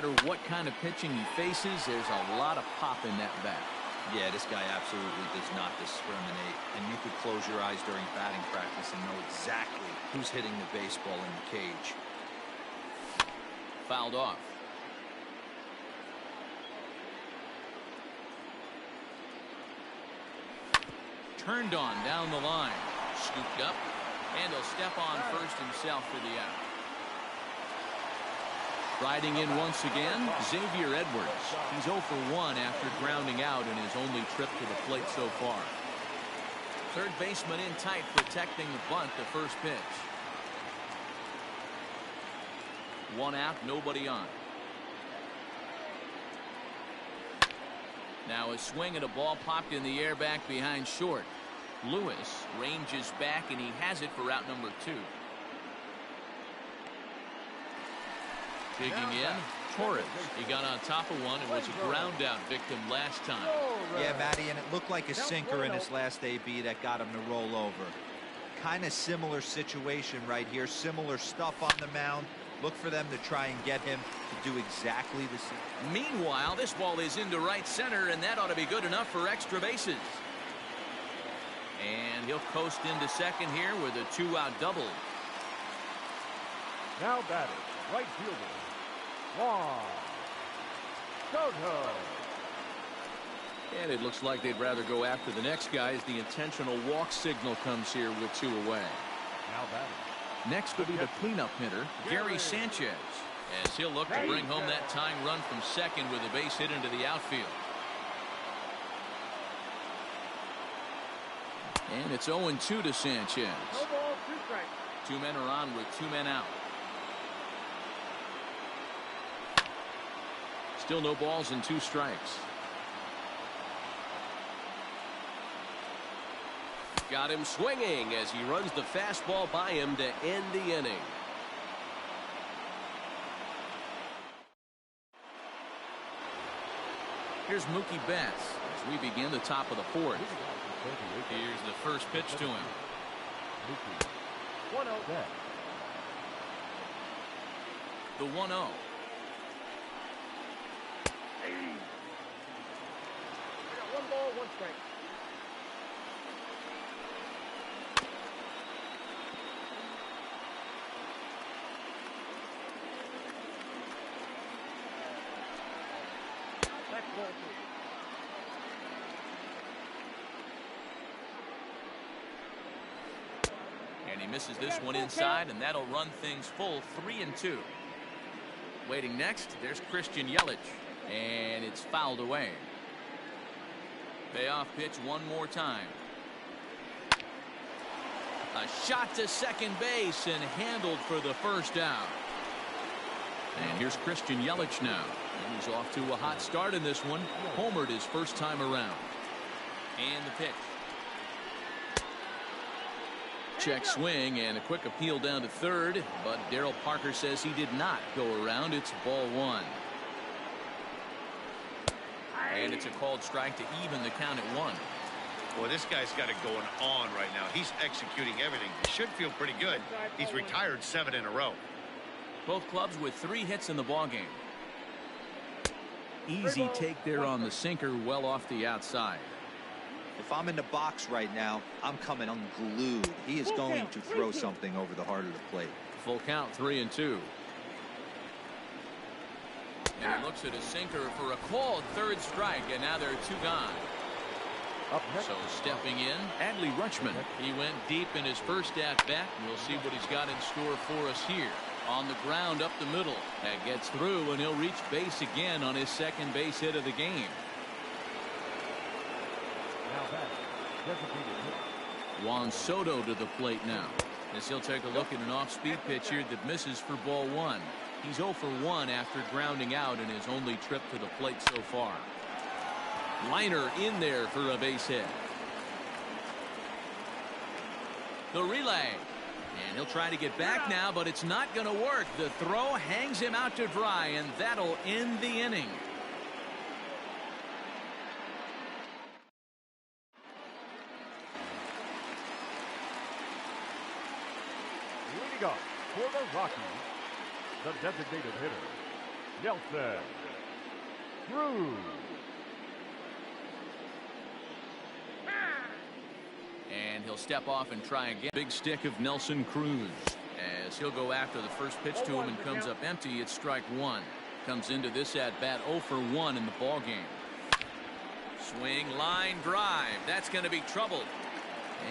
matter what kind of pitching he faces, there's a lot of pop in that bat. Yeah, this guy absolutely does not discriminate, and you could close your eyes during batting practice and know exactly who's hitting the baseball in the cage. Fouled off. Turned on down the line. Scooped up, and he'll step on first himself for the out. Riding in once again, Xavier Edwards. He's 0 for 1 after grounding out in his only trip to the plate so far. Third baseman in tight, protecting the bunt the first pitch. One out, nobody on. Now a swing and a ball popped in the air back behind short. Lewis ranges back, and he has it for out number 2. Digging in, Torres. He got on top of one and was a ground out victim last time. Yeah, Matty, and it looked like a sinker in his last AB that got him to roll over. Kind of similar situation right here. Similar stuff on the mound. Look for them to try and get him to do exactly the same. Meanwhile, this ball is into right center, and that ought to be good enough for extra bases. And he'll coast into second here with a 2-out double. Now batting, right fielder, Juan Soto. And it looks like they'd rather go after the next guy as the intentional walk signal comes here with 2 away. Now batting. Next will be the cleanup hitter, Gary Sanchez, as he'll look to bring home that tying run from second with a base hit into the outfield. And it's 0-2 to Sanchez. No ball, 2 strikes. 2 men are on with 2 men out. Still no balls and 2 strikes. Got him swinging as he runs the fastball by him to end the inning. Here's Mookie Betts as we begin the top of the 4th. Here's the first pitch to him. 1-0. The 1-0. I got 1 ball, 1 strike. Next ball, 2. And he misses this one inside, and that'll run things full 3-2. Waiting next, there's Christian Yelich, and it's fouled away. Payoff pitch one more time. A shot to second base and handled for the first out. And here's Christian Yelich now. And he's off to a hot start in this one. Homered his first time around. And the pitch. Check swing and a quick appeal down to third, but Darryl Parker says he did not go around. It's ball 1. And it's a called strike to even the count at 1. Well, this guy's got it going on right now. He's executing everything. He should feel pretty good. He's retired 7 in a row. Both clubs with 3 hits in the ballgame. Easy take there on the sinker, well off the outside. If I'm in the box right now, I'm coming unglued. He is going to throw something over the heart of the plate. Full count, 3-2. And he looks at a sinker for a called third strike, and now there are 2 gone. So stepping in, Adley Rutschman. He went deep in his first at-bat. We'll see what he's got in store for us here. On the ground up the middle. That gets through, and he'll reach base again on his second base hit of the game. Juan Soto to the plate now, as he'll take a look at an off-speed pitch here that misses for ball 1. He's 0 for 1 after grounding out in his only trip to the plate so far. Liner in there for a base hit. The relay. And he'll try to get back now, but it's not going to work. The throw hangs him out to dry, and that'll end the inning. Leading off for the Rockies, the designated hitter, Nelson Cruz. And he'll step off and try again. Big stick of Nelson Cruz as he'll go after the first pitch to him and comes up empty. It's strike one. Comes into this at bat 0 for 1 in the ball game. Swing, line drive. That's going to be trouble.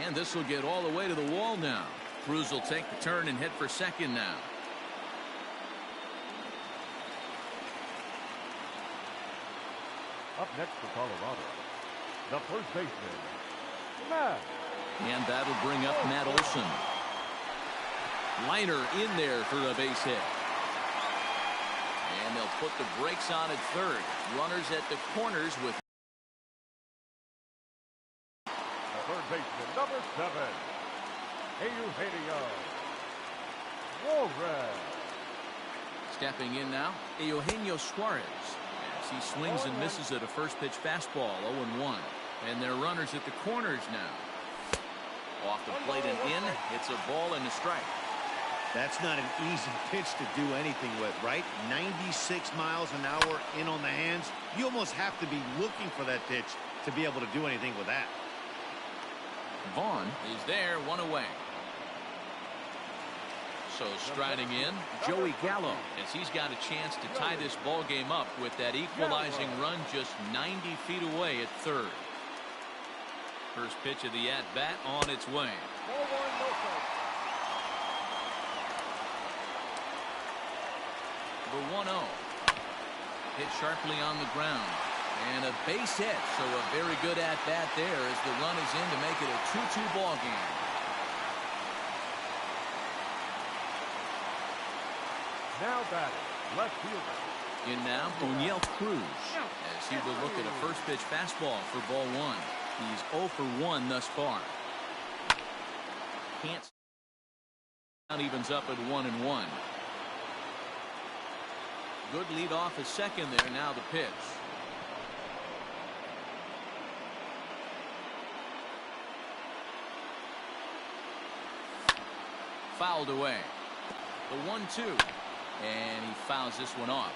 And this will get all the way to the wall now. Cruz will take the turn and hit for second now. Up next for Colorado, the first baseman, Matt. And that'll bring up Matt Olson. Liner in there for a base hit. And they'll put the brakes on at third. Runners at the corners with The third baseman, number 7, Eugenio Suarez. stepping in now, Eugenio Suarez. As he swings and misses at a first pitch fastball, 0-1. And they're runners at the corners now. Off the plate and in. It's a ball and a strike. That's not an easy pitch to do anything with, right? 96 miles an hour in on the hands. You almost have to be looking for that pitch to be able to do anything with that. Vaughn is there, one away. So striding in, Joey Gallo, as he's got a chance to tie this ball game up with that equalizing run just 90 feet away at third. First pitch of the at-bat on its way. The 1-0. Hit sharply on the ground. And a base hit, so a very good at-bat there as the run is in to make it a 2-2 ball game. Now batting, left fielder. In now, O'Neill Cruz, as he will look at a first pitch fastball for ball one. He's 0 for 1 thus far. Can't. Evens up at 1-1. Good lead off a second there. Now the pitch. Fouled away. The 1-2. And he fouls this one off.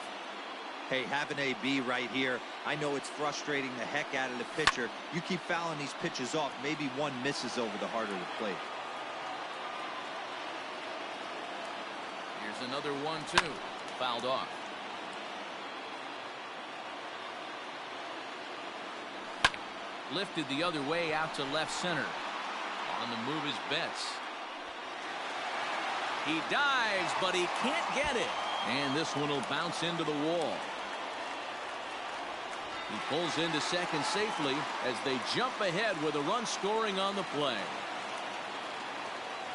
Hey, have an AB right here. I know it's frustrating the heck out of the pitcher. You keep fouling these pitches off, maybe one misses over the heart of the plate. Here's another 1-2. Fouled off. Lifted the other way out to left center. On the move is Betts. He dives, but he can't get it. And this one will bounce into the wall. He pulls into second safely as they jump ahead with a run scoring on the play.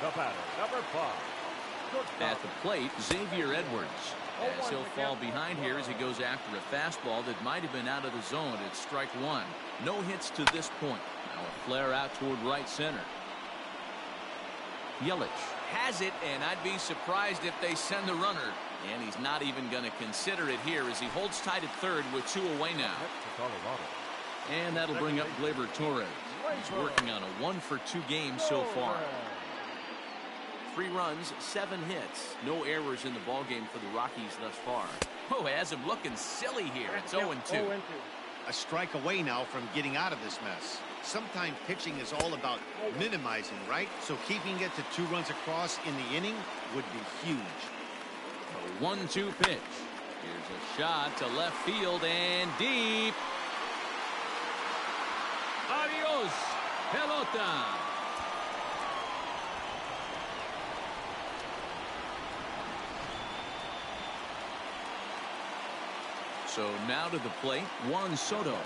The batter, number 5. At the plate, Xavier Edwards. As he'll fall behind here as he goes after a fastball that might have been out of the zone. It's strike one. No hits to this point. Now a flare out toward right center. Yelich has it, and I'd be surprised if they send the runner. And he's not even going to consider it here as he holds tight at third with 2 away now. And that'll bring up Gleyber Torres. He's working on a 1 for 2 game so far. 3 runs, 7 hits. No errors in the ballgame for the Rockies thus far. Oh, has him looking silly here. It's 0-2. A strike away now from getting out of this mess. Sometimes pitching is all about minimizing, right? So keeping it to 2 runs across in the inning would be huge. A 1-2 pitch. Here's a shot to left field and deep. Adios, pelota. So now to the plate, Juan Soto.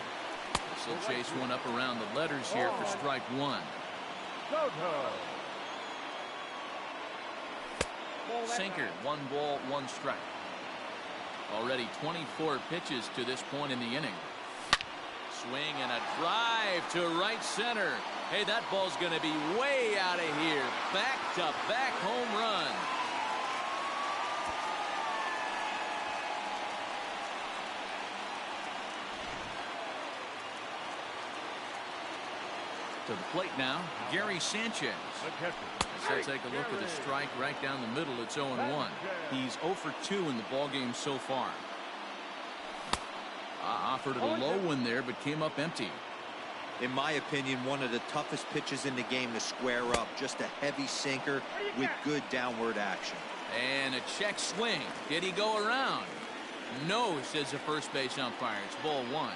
This will chase one up around the letters here for strike one. Soto. Sinker, 1 ball, 1 strike. Already 24 pitches to this point in the inning. Swing and a drive to right center. Hey, that ball's going to be way out of here. Back-to-back home run. To the plate now, Gary Sanchez. Let's take a look at the strike right down the middle. It's 0-1. He's 0 for 2 in the ballgame so far. offered it a low one there, but came up empty. In my opinion, one of the toughest pitches in the game to square up. Just a heavy sinker with good downward action. And a check swing. Did he go around? No, says the first base umpire. It's ball one.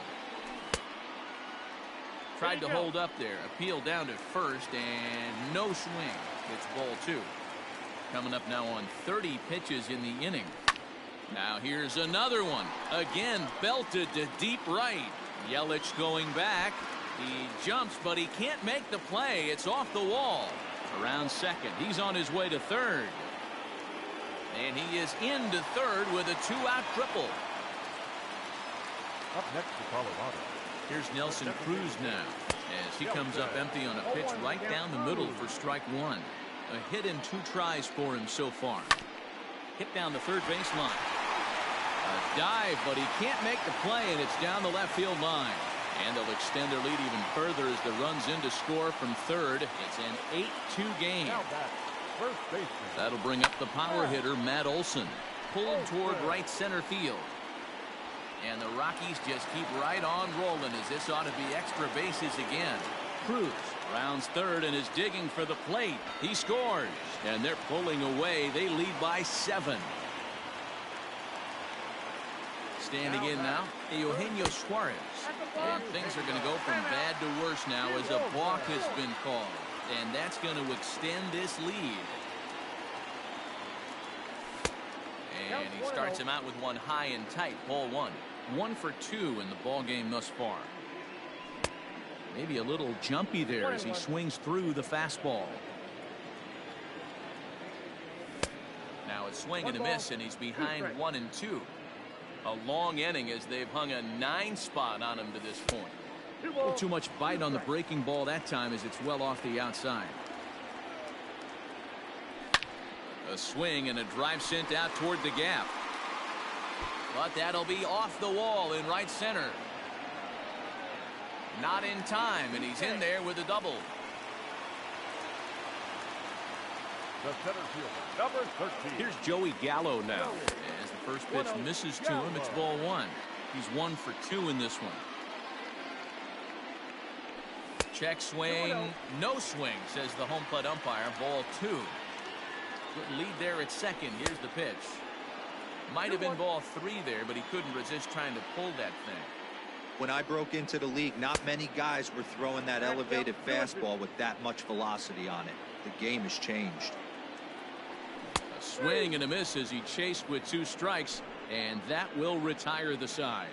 Tried to hold up there. Appeal down to first, and no swing. It's ball two. Coming up now on 30 pitches in the inning. Now here's another one. Again, belted to deep right. Yelich going back. He jumps, but he can't make the play. It's off the wall. Around second. He's on his way to third. And he is into third with a two-out triple. Up next to Colorado. Here's Nelson Cruz now as he comes up empty on a pitch right down the middle for strike one. A hit and two tries for him so far. Hit down the third baseline. A dive, but he can't make the play, and it's down the left field line. And they'll extend their lead even further as the runs in to score from third. It's an 8-2 game. First baseman. That'll bring up the power hitter, Matt Olson. Pulled toward right center field. And the Rockies just keep right on rolling as this ought to be extra bases again. Cruz rounds third and is digging for the plate. He scores. And they're pulling away. They lead by 7. Standing in now, Eugenio Suarez. And things are going to go from bad to worse now as a balk has been called. And that's going to extend this lead. And he starts him out with one high and tight. Ball one. 1 for 2 in the ball game thus far. Maybe a little jumpy there as he swings through the fastball. Now a swing and a miss, and he's behind 1 and 2. A long inning as they've hung a 9 spot on him to this point. A little too much bite on the breaking ball that time as it's well off the outside. A swing and a drive sent out toward the gap. But that'll be off the wall in right center. Not in time, and he's in there with a double. The center fielder, number 13. Here's Joey Gallo now. As the first pitch misses to him, it's ball one. He's 1 for 2 in this one. Check swing, no swing, says the home plate umpire. Ball 2. Good lead there at second. Here's the pitch. Might have been ball 3 there, but he couldn't resist trying to pull that thing. When I broke into the league, not many guys were throwing that elevated fastball with that much velocity on it. The game has changed. A swing and a miss as he chased with 2 strikes, and that will retire the side.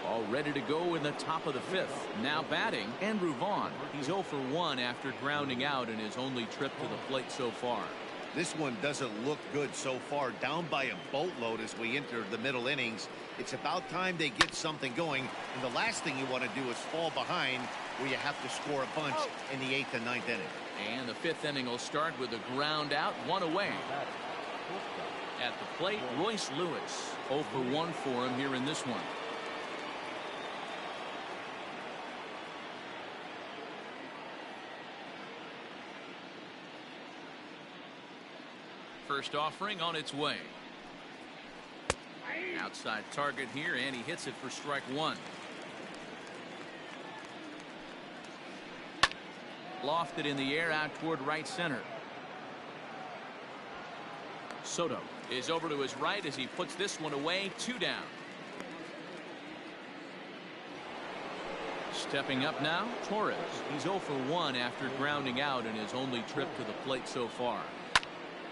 All ready to go in the top of the 5th. Now batting, Andrew Vaughn. He's 0 for 1 after grounding out in his only trip to the plate so far. This one doesn't look good so far. Down by a boatload as we enter the middle innings. It's about time they get something going. And the last thing you want to do is fall behind where you have to score a bunch in the 8th and 9th inning. And the 5th inning will start with a ground out, 1 away. At the plate, Royce Lewis. 0 for 1 for him here in this one. First offering on its way. Outside target here, and he hits it for strike 1. Lofted in the air out toward right center. Soto is over to his right as he puts this one away. 2 down. Stepping up now, Torres. He's 0 for 1 after grounding out in his only trip to the plate so far.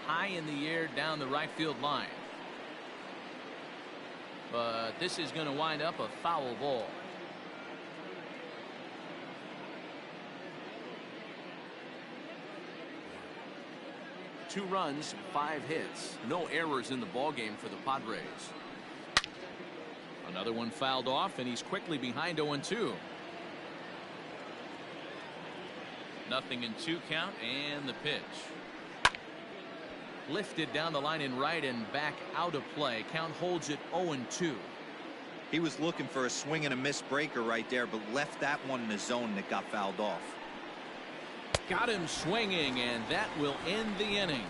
High in the air down the right field line. But this is going to wind up a foul ball. Two runs, 5 hits. No errors in the ballgame for the Padres. Another one fouled off, and he's quickly behind 0-2. Nothing in 2 count, and the pitch. Lifted down the line in right and back out of play. Count holds it 0-2. He was looking for a swing and a miss breaker right there, but left that one in the zone that got fouled off. Got him swinging, and that will end the inning.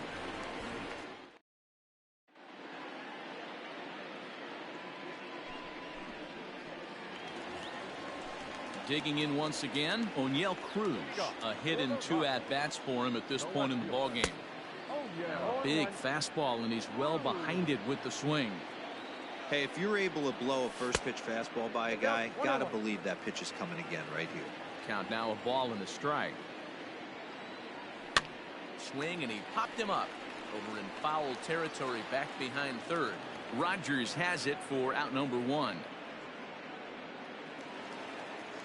Digging in once again, O'Neill Cruz. A hit in 2 at-bats for him at this point in the ballgame. A big fastball, and he's well behind it with the swing. Hey, if you're able to blow a first pitch fastball by a guy, gotta believe that pitch is coming again right here. Count now, a ball and a strike. Swing, and he popped him up. Over in foul territory, back behind third. Rogers has it for out number 1.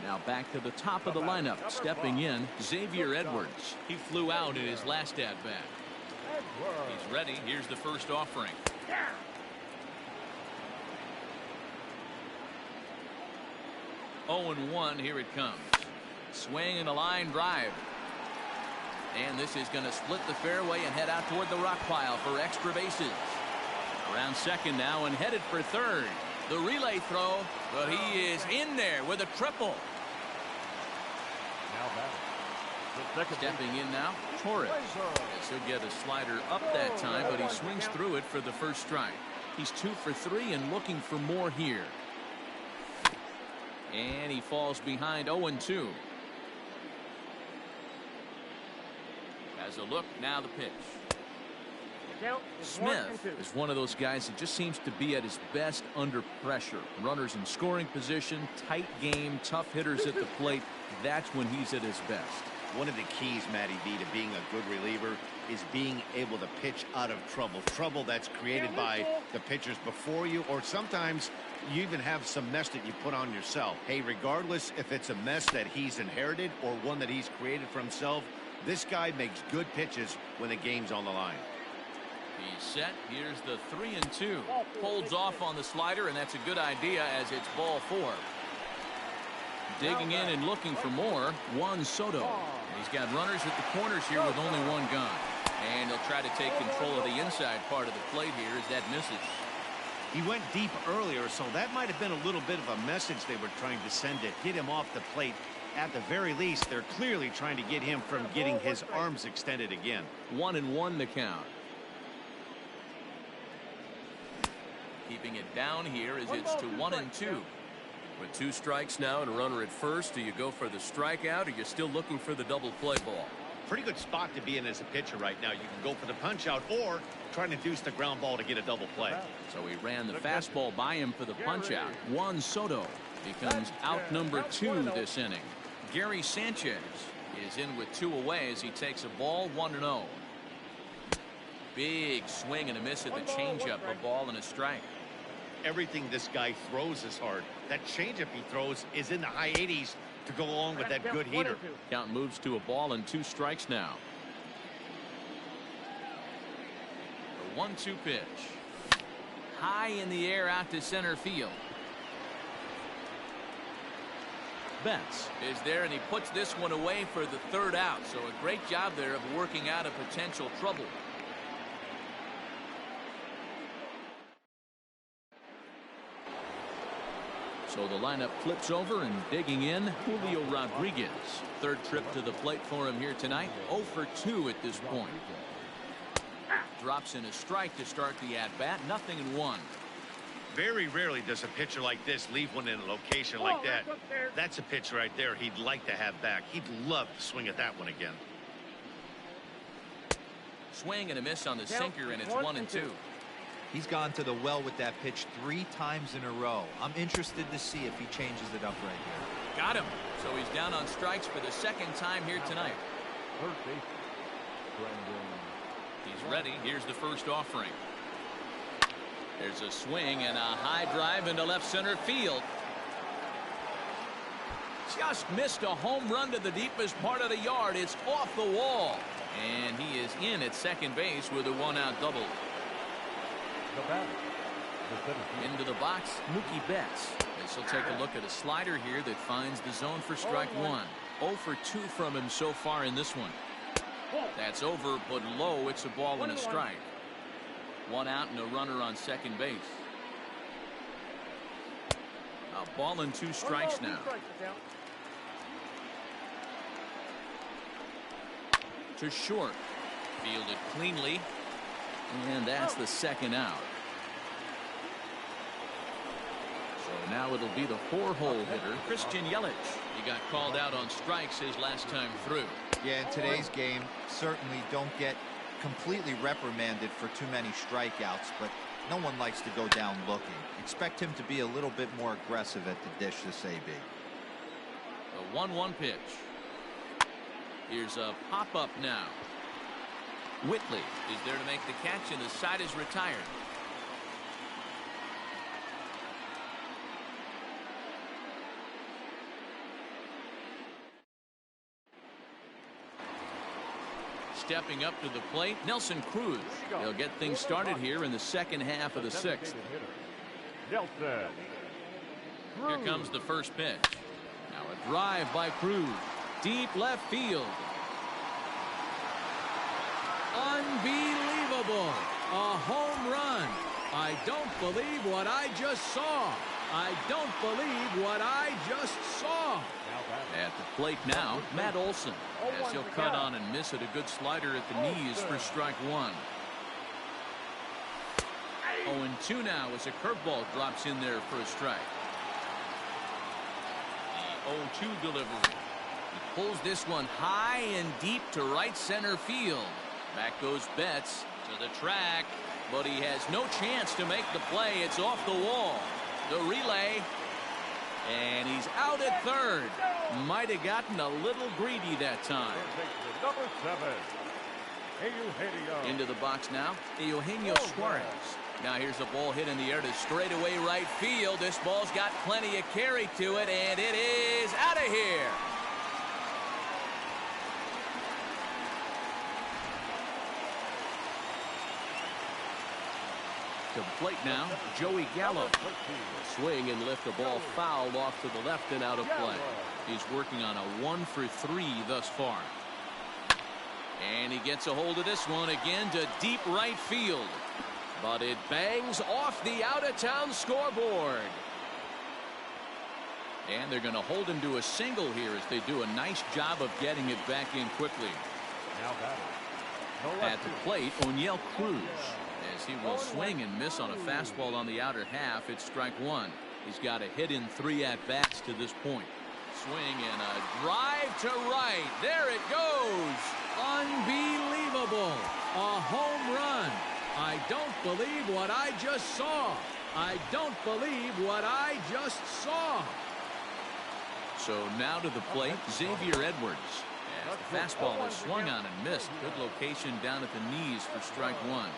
Now back to the top of the lineup. Stepping in, Xavier Edwards. He flew out in his last at-bat. He's ready. Here's the first offering. 0-1. Here it comes. Swing and a line drive. And this is going to split the fairway and head out toward the rock pile for extra bases. Around second now and headed for third. The relay throw, but he is in there with a triple. Stepping in now, Torres. He'll get a slider up that time, but he swings through it for the first strike. He's 2 for 3 and looking for more here. And he falls behind 0-2. Has a look, now the pitch. Smith is one of those guys that just seems to be at his best under pressure. Runners in scoring position, tight game, tough hitters at the plate. That's when he's at his best. One of the keys, Matty B, to being a good reliever is being able to pitch out of trouble. Trouble that's created by the pitchers before you, or sometimes you even have some mess that you put on yourself. Hey, regardless if it's a mess that he's inherited or one that he's created for himself, this guy makes good pitches when the game's on the line. He's set. Here's the 3-2. Holds off on the slider, and that's a good idea as it's ball 4. Digging in and looking for more, Juan Soto. He's got runners at the corners here with only 1 gone. And he'll try to take control of the inside part of the plate here as that misses. He went deep earlier, so that might have been a little bit of a message they were trying to send to hit him off the plate. At the very least, they're clearly trying to get him from getting his arms extended again. 1-1 the count. Keeping it down here as it's to 1-2. With 2 strikes now and a runner at first, do you go for the strikeout, or you're still looking for the double play ball? Pretty good spot to be in as a pitcher right now. You can go for the punch out or try to deuce the ground ball to get a double play. So he ran the fastball by him for the punch out. Juan Soto becomes out number 2 this inning. Gary Sanchez is in with 2 away as he takes a ball 1-0. Big swing and a miss at the changeup, a ball and a strike. Everything this guy throws is hard. That changeup he throws is in the high 80s to go along with that good heater. Count moves to a ball and 2 strikes now. The 1-2 pitch. High in the air out to center field. Betts is there, and he puts this one away for the 3rd out. So a great job there of working out a potential trouble. So the lineup flips over, and digging in, Julio Rodriguez. 3rd trip to the plate for him here tonight. 0 for 2 at this point. Drops in a strike to start the at-bat. 0-1. Very rarely does a pitcher like this leave one in a location like that. That's a pitch right there he'd like to have back. He'd love to swing at that one again. Swing and a miss on the sinker, and it's 1-2. He's gone to the well with that pitch 3 times in a row. I'm interested to see if he changes it up right here. Got him. So he's down on strikes for the 2nd time here tonight. He's ready. Here's the first offering. There's a swing and a high drive into left center field. Just missed a home run to the deepest part of the yard. It's off the wall. And he is in at second base with a 1-out double. Into the box, Mookie Betts. This will take a look at a slider here that finds the zone for strike 1. 0 for 2 from him so far in this one. That's over, but low. It's a ball and a strike. 1 out and a runner on second base. A ball and 2 strikes now. to short. Fielded cleanly. And that's the second out. So now it'll be the 4-hole hitter, Christian Yelich. He got called out on strikes his last time through. Yeah, in today's game, certainly don't get completely reprimanded for too many strikeouts, but no one likes to go down looking. Expect him to be a little bit more aggressive at the dish this AB. The 1-1 pitch. Here's a pop-up now. Whitley is there to make the catch, and the side is retired. Stepping up to the plate, Nelson Cruz. He'll get things started here in the second half of the sixth. Nelson. Here comes the first pitch. Now a drive by Cruz. Deep left field. Unbelievable. A home run. I don't believe what I just saw. I don't believe what I just saw. At the plate now, Matt Olson, as he'll cut on and miss it. A good slider at the knees for strike one. 0-2 now as a curveball drops in there for a strike. The 0-2 delivery. He pulls this one high and deep to right center field. Back goes Betts to the track, but he has no chance to make the play. It's off the wall. The relay. And he's out at third. Might have gotten a little greedy that time. Number 7. Into the box now, Eugenio Suarez. Now here's a ball hit in the air to straightaway right field. This ball's got plenty of carry to it, and it is out of here. To the plate now, Joey Gallo. Swing and lift the ball foul off to the left and out of play. He's working on a 1-for-3 thus far. And he gets a hold of this one again to deep right field. But it bangs off the out-of-town scoreboard. And they're going to hold him to a single here as they do a nice job of getting it back in quickly. At the plate, O'Neill Cruz. As he will swing and miss on a fastball on the outer half. It's strike one. He's got a hit in 3 at-bats to this point. Swing and a drive to right. There it goes. Unbelievable. A home run. I don't believe what I just saw. I don't believe what I just saw. So now to the plate, Xavier Edwards. As the fastball is swung on and missed. Good location down at the knees for strike one.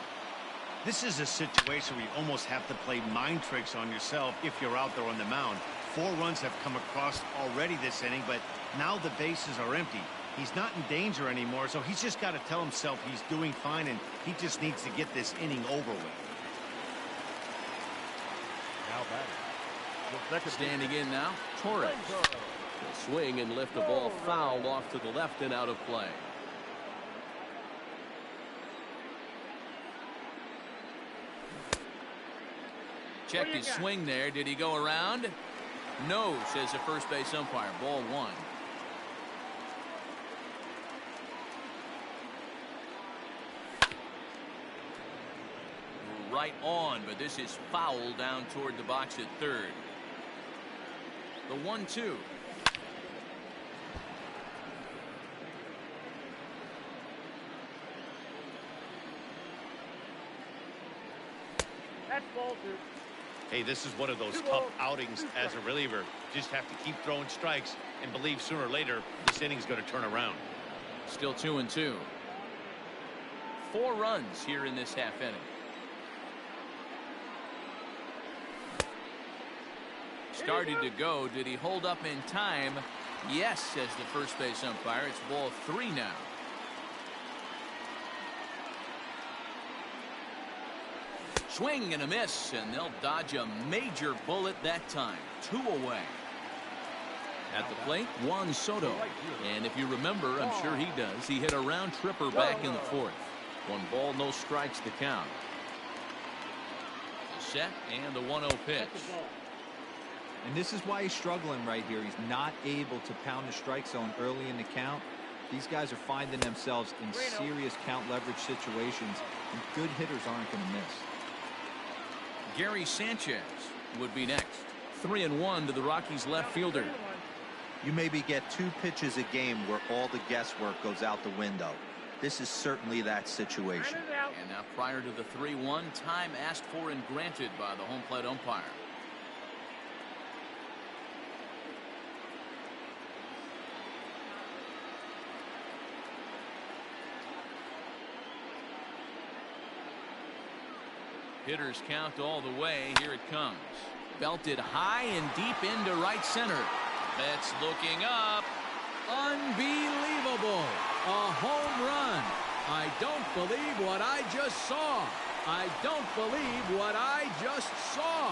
This is a situation where you almost have to play mind tricks on yourself if you're out there on the mound. 4 runs have come across already this inning, but now the bases are empty. He's not in danger anymore, so he's just got to tell himself he's doing fine, and he just needs to get this inning over with. Standing in now, Torres. He'll swing and lift the ball foul off to the left and out of play. Checked his swing there. Did he go around? No, says the first base umpire. Ball 1. Right on, but this is foul down toward the box at third. The 1-2. That's ball 2. Hey, this is one of those tough outings as a reliever. Just have to keep throwing strikes and believe sooner or later this inning's going to turn around. Still 2-2. 4 runs here in this half inning. Started to go. Did he hold up in time? Yes, says the first base umpire. It's ball 3 now. Swing and a miss, and they'll dodge a major bullet that time. 2 away. At the plate, Juan Soto. And if you remember, I'm sure he does, he hit a round tripper back in the 4th. 1 ball, no strikes to count. The set and the 1-0 pitch. And this is why he's struggling right here. He's not able to pound the strike zone early in the count. These guys are finding themselves in serious count leverage situations, and good hitters aren't going to miss. Gary Sanchez would be next. 3-1 to the Rockies left fielder. You maybe get 2 pitches a game where all the guesswork goes out the window. This is certainly that situation. And now prior to the 3-1, time asked for and granted by the home plate umpire. Hitters count all the way. Here it comes. Belted high and deep into right center. Betts looking up. Unbelievable. A home run. I don't believe what I just saw. I don't believe what I just saw.